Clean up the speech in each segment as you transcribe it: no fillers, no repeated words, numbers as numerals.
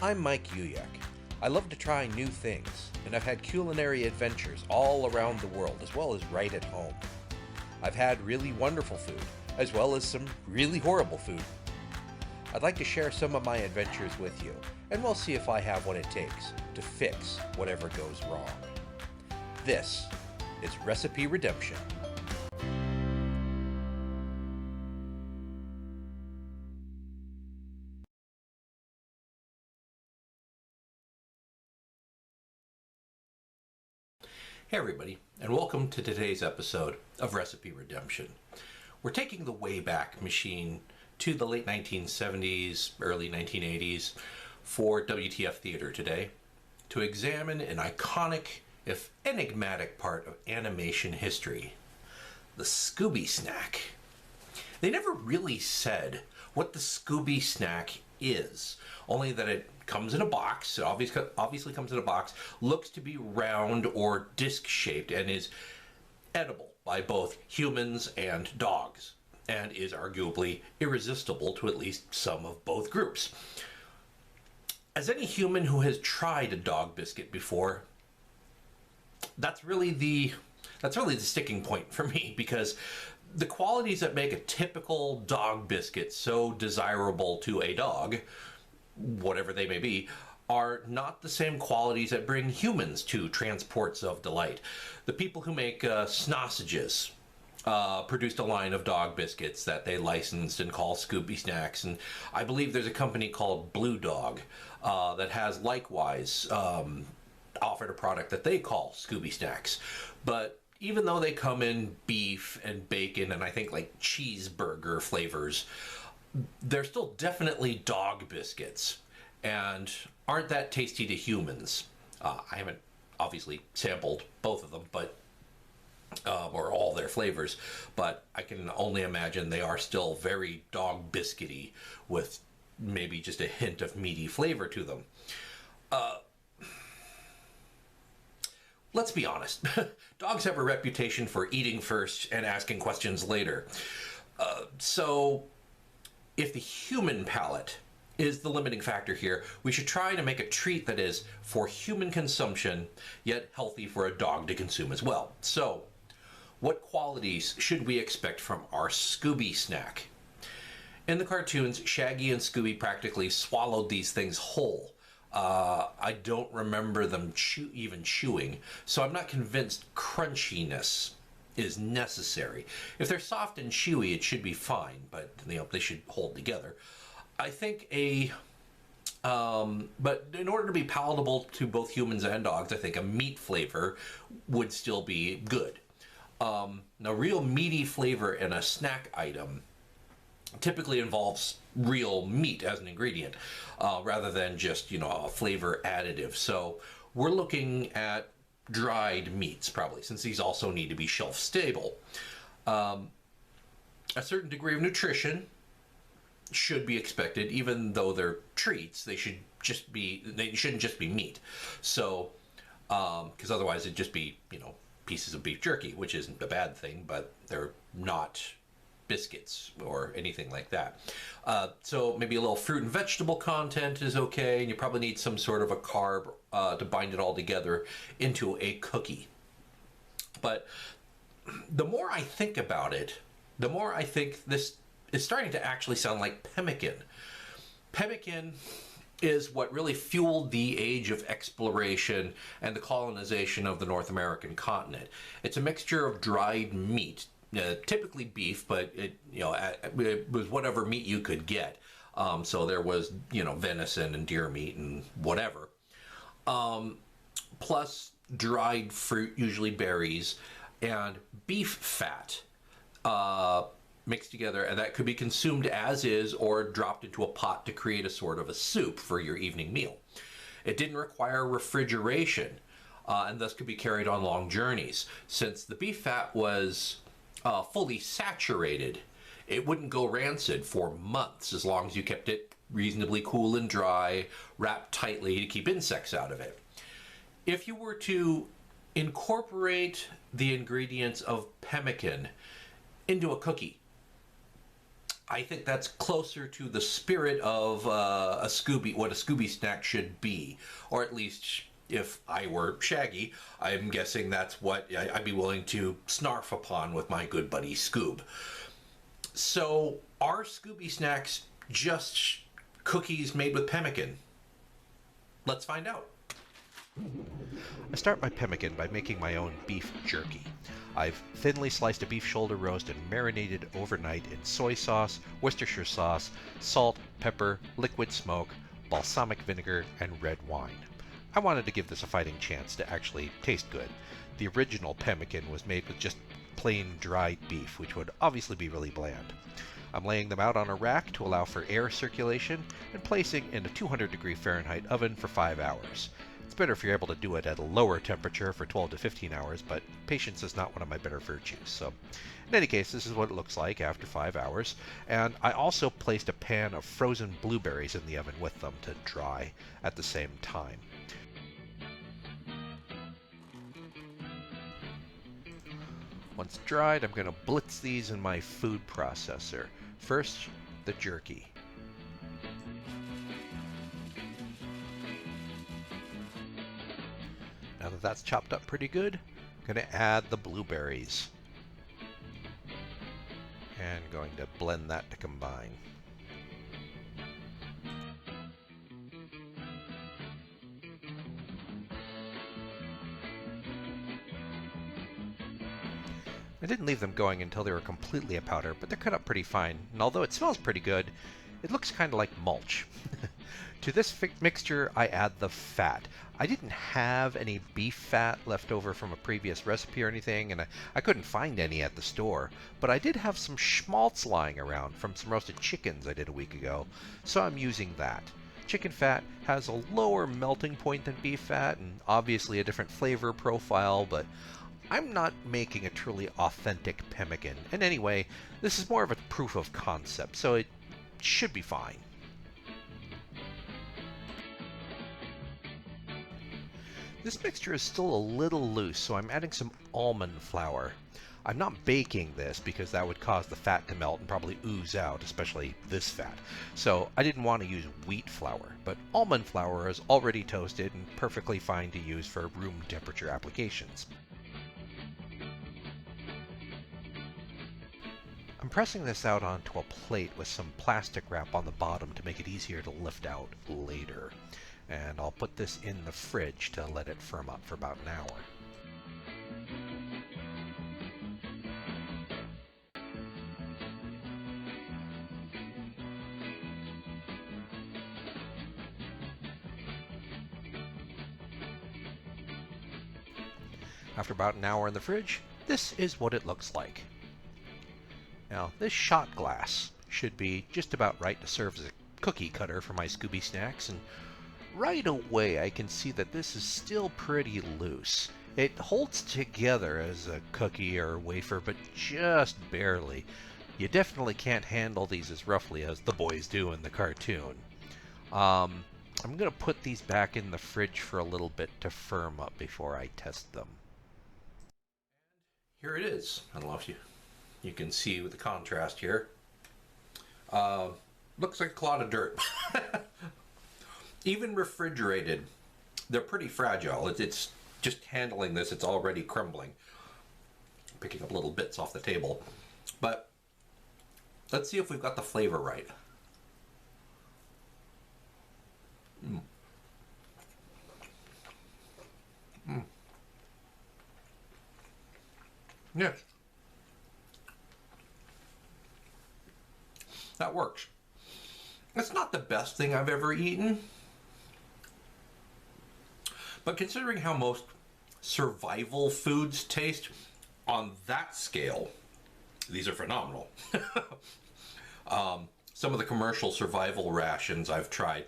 I'm Mike Uyak. I love to try new things, and I've had culinary adventures all around the world as well as right at home. I've had really wonderful food, as well as some really horrible food. I'd like to share some of my adventures with you, and we'll see if I have what it takes to fix whatever goes wrong. This is Recipe Redemption. Hey everybody, and welcome to today's episode of Recipe Redemption. We're taking the Wayback Machine to the late 1970s, early 1980s for WTF Theater today to examine an iconic, if enigmatic part of animation history, the Scooby Snack. They never really said what the Scooby Snack is, only that it comes in a box. It obviously comes in a box, looks to be round or disc-shaped, and is edible by both humans and dogs, and is arguably irresistible to at least some of both groups. As any human who has tried a dog biscuit before, that's really the sticking point for me, because the qualities that make a typical dog biscuit so desirable to a dog, whatever they may be, are not the same qualities that bring humans to transports of delight. The people who make Snossages produced a line of dog biscuits that they licensed and call Scooby Snacks, and I believe there's a company called Blue Dog that has likewise offered a product that they call Scooby Snacks. But even though they come in beef and bacon and I think like cheeseburger flavors, they're still definitely dog biscuits and aren't that tasty to humans. I haven't obviously sampled both of them, but or all their flavors, but I can only imagine they are still very dog biscuity with maybe just a hint of meaty flavor to them. Let's be honest. Dogs have a reputation for eating first and asking questions later. So if the human palate is the limiting factor here, we should try to make a treat that is for human consumption, yet healthy for a dog to consume as well. So, what qualities should we expect from our Scooby Snack? In the cartoons, Shaggy and Scooby practically swallowed these things whole. I don't remember them even chewing, so I'm not convinced crunchiness is necessary. If they're soft and chewy, it should be fine, but they should hold together. I think but in order to be palatable to both humans and dogs, I think a meat flavor would still be good. Now, real meaty flavor in a snack item typically involves real meat as an ingredient, rather than just, a flavor additive. So we're looking at dried meats, probably, since these also need to be shelf stable. A certain degree of nutrition should be expected, even though they're treats. They shouldn't just be meat. So, because otherwise it'd just be, pieces of beef jerky, which isn't a bad thing, but they're not biscuits or anything like that. So maybe a little fruit and vegetable content is okay, and you probably need some sort of a carb to bind it all together into a cookie. But the more I think about it, the more I think this is starting to actually sound like pemmican. Pemmican is what really fueled the age of exploration and the colonization of the North American continent. It's a mixture of dried meat, typically beef, but it was whatever meat you could get. So there was, venison and deer meat and whatever. Plus dried fruit, usually berries, and beef fat mixed together, and that could be consumed as is or dropped into a pot to create a sort of a soup for your evening meal. It didn't require refrigeration, and thus could be carried on long journeys. Since the beef fat was fully saturated, it wouldn't go rancid for months as long as you kept it reasonably cool and dry, wrapped tightly to keep insects out of it. If you were to incorporate the ingredients of pemmican into a cookie, I think that's closer to the spirit of a Scooby, what a Scooby snack should be, or at least if I were Shaggy, I'm guessing that's what I'd be willing to snarf upon with my good buddy Scoob. So, are Scooby snacks just cookies made with pemmican? Let's find out. I start my pemmican by making my own beef jerky. I've thinly sliced a beef shoulder roast and marinated overnight in soy sauce, Worcestershire sauce, salt, pepper, liquid smoke, balsamic vinegar, and red wine. I wanted to give this a fighting chance to actually taste good. The original pemmican was made with just plain dried beef, which would obviously be really bland. I'm laying them out on a rack to allow for air circulation and placing in a 200-degree Fahrenheit oven for 5 hours. It's better if you're able to do it at a lower temperature for 12 to 15 hours, but patience is not one of my better virtues. So, in any case, this is what it looks like after 5 hours. And I also placed a pan of frozen blueberries in the oven with them to dry at the same time. Once dried, I'm going to blitz these in my food processor. First, the jerky. Now that that's chopped up pretty good, I'm going to add the blueberries. And going to blend that to combine. I didn't leave them going until they were completely a powder, but they're cut up pretty fine, and although it smells pretty good, it looks kind of like mulch. To this mixture, I add the fat. I didn't have any beef fat left over from a previous recipe or anything, and I couldn't find any at the store, but I did have some schmaltz lying around from some roasted chickens I did a week ago, so I'm using that. Chicken fat has a lower melting point than beef fat, and obviously a different flavor profile, but I'm not making a truly authentic pemmican, and anyway, this is more of a proof of concept, so it should be fine. This mixture is still a little loose, so I'm adding some almond flour. I'm not baking this because that would cause the fat to melt and probably ooze out, especially this fat. So I didn't want to use wheat flour, but almond flour is already toasted and perfectly fine to use for room temperature applications. I'm pressing this out onto a plate with some plastic wrap on the bottom to make it easier to lift out later. And I'll put this in the fridge to let it firm up for about an hour. After about an hour in the fridge, this is what it looks like. Now, this shot glass should be just about right to serve as a cookie cutter for my Scooby snacks, and right away I can see that this is still pretty loose. It holds together as a cookie or wafer, but just barely. You definitely can't handle these as roughly as the boys do in the cartoon. I'm going to put these back in the fridge for a little bit to firm up before I test them. Here it is. I don't know if you can see with the contrast here. Looks like a clod of dirt. Even refrigerated, they're pretty fragile. It's just handling this, it's already crumbling. Picking up little bits off the table. But let's see if we've got the flavor right. Yes. That works. It's not the best thing I've ever eaten, but considering how most survival foods taste, on that scale, these are phenomenal. Some of the commercial survival rations I've tried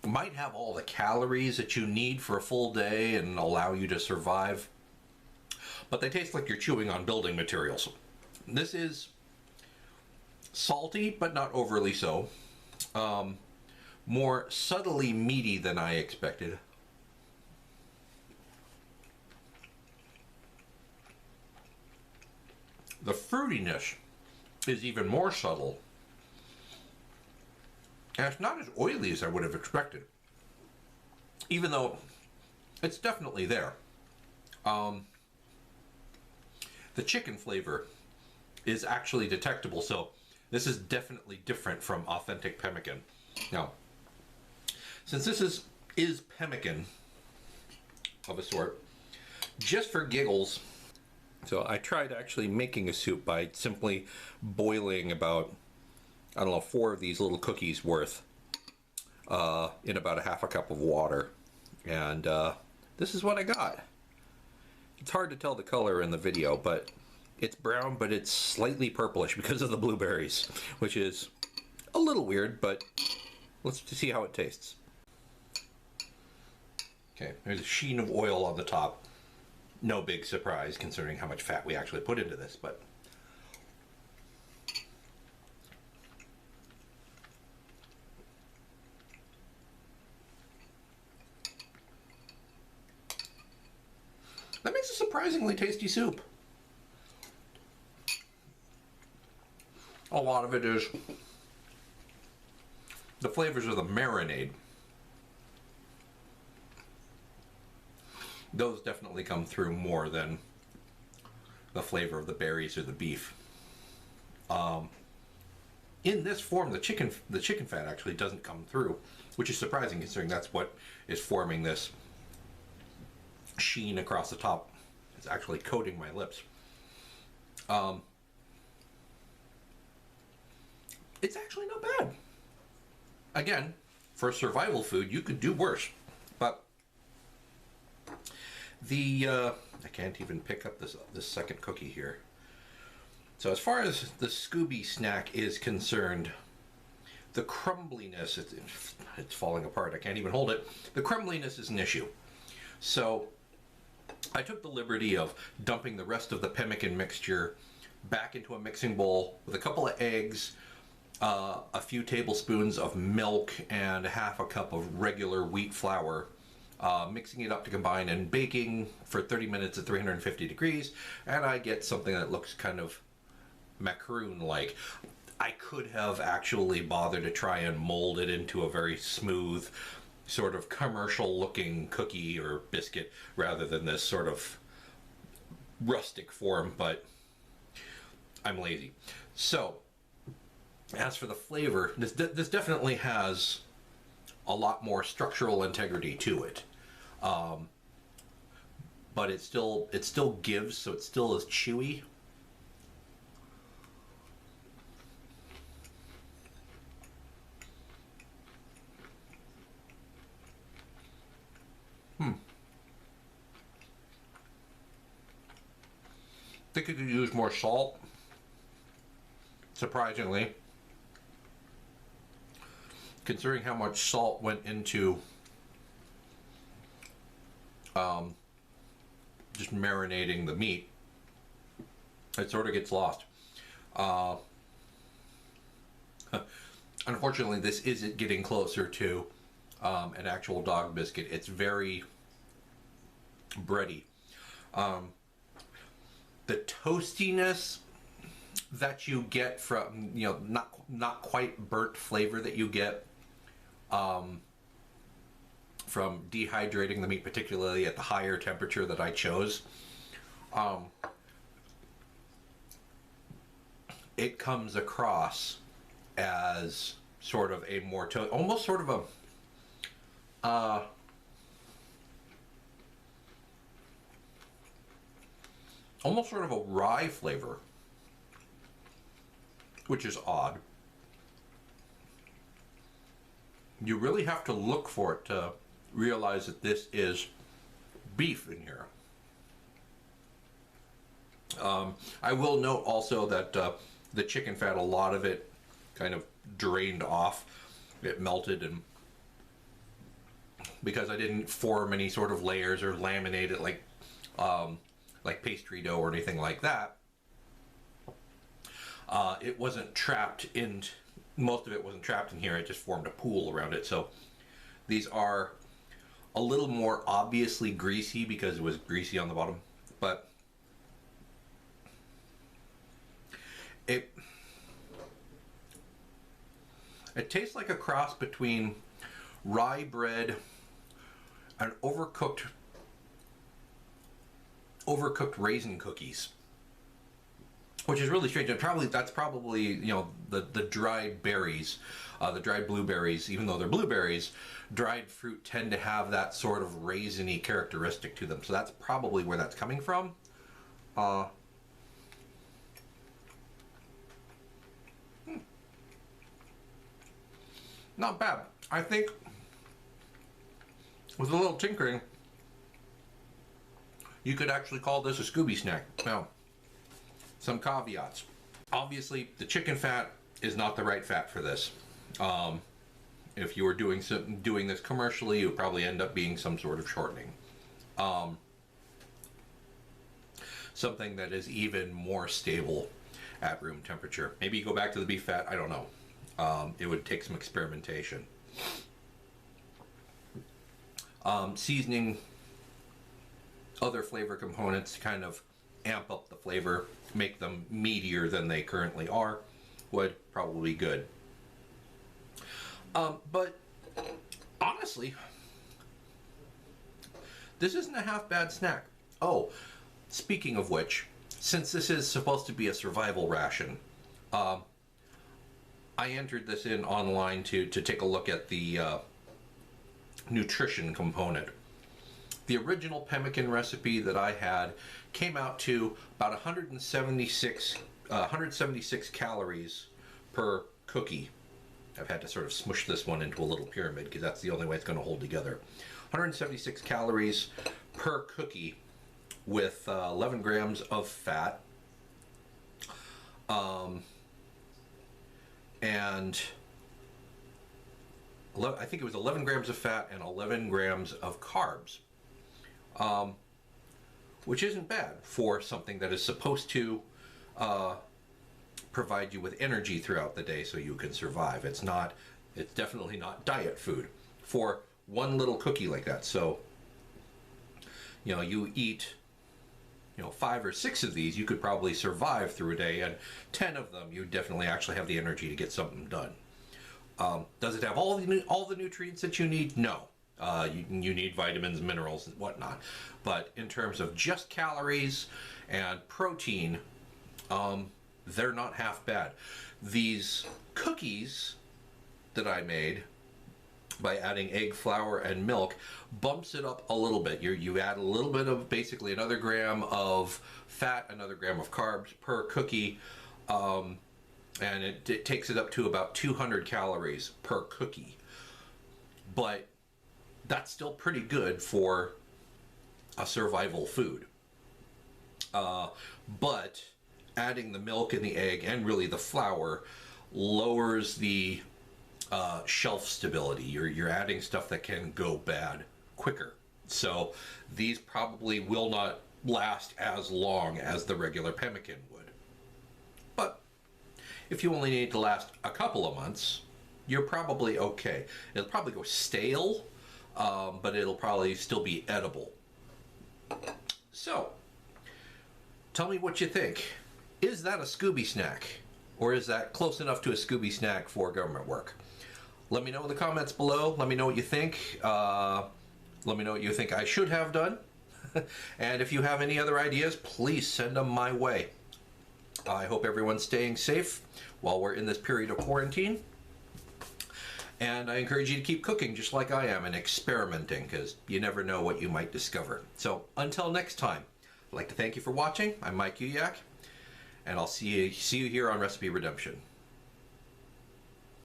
might have all the calories that you need for a full day and allow you to survive, but they taste like you're chewing on building materials. This is salty, but not overly so. More subtly meaty than I expected. The fruitiness is even more subtle And it's not as oily as I would have expected, even though it's definitely there. The chicken flavor is actually detectable, so this is definitely different from authentic pemmican. Now, since this is pemmican of a sort, just for giggles, so I tried actually making a soup by simply boiling about, I don't know, 4 of these little cookies worth in about a half a cup of water. And this is what I got. It's hard to tell the color in the video, but it's brown, but it's slightly purplish because of the blueberries, which is a little weird, but let's see how it tastes. Okay, there's a sheen of oil on the top. No big surprise considering how much fat we actually put into this, but that makes a surprisingly tasty soup. A lot of it is the flavors of the marinade. Those definitely come through more than the flavor of the berries or the beef. In this form, the chicken fat actually doesn't come through, which is surprising considering that's what is forming this sheen across the top. It's actually coating my lips. It's actually not bad. Again, for survival food, you could do worse. But I can't even pick up this second cookie here. So as far as the Scooby Snack is concerned, the crumbliness, it's falling apart. I can't even hold it. The crumbliness is an issue. So I took the liberty of dumping the rest of the pemmican mixture back into a mixing bowl with a couple of eggs, a few tablespoons of milk, and half a cup of regular wheat flour, mixing it up to combine and baking for 30 minutes at 350 degrees, and I get something that looks kind of macaroon-like. I could have actually bothered to try and mold it into a very smooth, sort of commercial-looking cookie or biscuit rather than this sort of rustic form, but I'm lazy. So, as for the flavor, this definitely has a lot more structural integrity to it, but it still gives, so it still is chewy. I think I could use more salt, surprisingly, considering how much salt went into just marinating the meat. It sort of gets lost. Unfortunately, this isn't getting closer to an actual dog biscuit. It's very bready. The toastiness that you get from, not quite burnt flavor that you get from dehydrating the meat, particularly at the higher temperature that I chose, it comes across as sort of a more almost sort of a almost sort of a rye flavor, which is odd. You really have to look for it to realize that this is beef in here. I will note also that the chicken fat, a lot of it kind of drained off. It melted, and because I didn't form any sort of layers or laminate it like pastry dough or anything like that, it wasn't trapped in, most of it wasn't trapped in here, it just formed a pool around it. So these are a little more obviously greasy because it was greasy on the bottom, but It tastes like a cross between rye bread and overcooked raisin cookies, which is really strange. And that's probably the dried berries, the dried blueberries. Even though they're blueberries, dried fruit tend to have that sort of raisiny characteristic to them. So that's probably where that's coming from. Not bad. I think with a little tinkering, you could actually call this a Scooby Snack. Now, some caveats. Obviously, the chicken fat is not the right fat for this. If you were doing this commercially, it would probably end up being some sort of shortening. Something that is even more stable at room temperature. Maybe you go back to the beef fat, I don't know. It would take some experimentation. Seasoning other flavor components to kind of amp up the flavor, make them meatier than they currently are, would probably be good. But honestly, this isn't a half bad snack. Oh, speaking of which, since this is supposed to be a survival ration, I entered this in online to take a look at the nutrition component. The original pemmican recipe that I had came out to about 176 calories per cookie. I've had to sort of smush this one into a little pyramid because that's the only way it's going to hold together. 176 calories per cookie with 11 grams of fat. And I think it was 11 grams of fat and 11 grams of carbs, which isn't bad for something that is supposed to provide you with energy throughout the day so you can survive. It's definitely not diet food for one little cookie like that. So, you eat 5 or 6 of these, you could probably survive through a day, and 10 of them, you definitely actually have the energy to get something done. Does it have all the nutrients that you need? No. You need vitamins, minerals, and whatnot. But in terms of just calories and protein, they're not half bad. These cookies that I made by adding egg, flour, and milk bumps it up a little bit. You add a little bit of basically another gram of fat, another gram of carbs per cookie, and it takes it up to about 200 calories per cookie. But that's still pretty good for a survival food. But adding the milk and the egg and really the flour lowers the shelf stability. You're adding stuff that can go bad quicker. So these probably will not last as long as the regular pemmican would. But if you only need to last a couple of months, you're probably okay. It'll probably go stale, but it'll probably still be edible. So, tell me what you think. Is that a Scooby Snack? Or is that close enough to a Scooby Snack for government work? Let me know in the comments below. Let me know what you think. Let me know what you think I should have done. And if you have any other ideas, please send them my way. I hope everyone's staying safe while we're in this period of quarantine. And I encourage you to keep cooking just like I am and experimenting, because you never know what you might discover. So until next time, I'd like to thank you for watching. I'm Mike Uyak, and I'll see you here on Recipe Redemption.